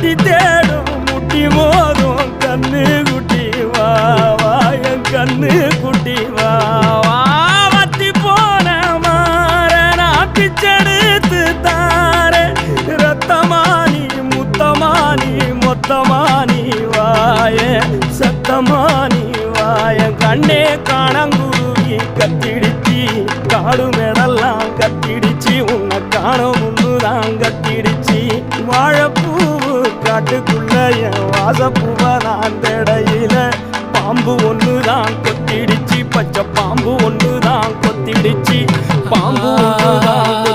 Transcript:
முட்டி தேடும் முட்டி மோதும் கண்ணு குட்டி வா வா என் கண்ணு குட்டி வா வா வத்தி போன மாற நான் பிச்செடுத்து தார ரத்தமானி முத்தமானி மொத்தமானி வாய சத்தமானி வாய கண்ணே காணங்குருவி கத்திடுச்சி காடு மேடெல்லாம் கத்திடுச்சி உன்னை காணும் முன்னுதான் கத்திடுச்சி வாழைப்பூவு காட்டுக்குள்ள என் வாசப்பூவை நான் தேடையில பாம்பு ஒண்ணுதான் கொத்திடுச்சி பச்சை பாம்பு ஒண்ணுதான் கொத்திடுச்சி பாம்பு ஒண்ணுதான்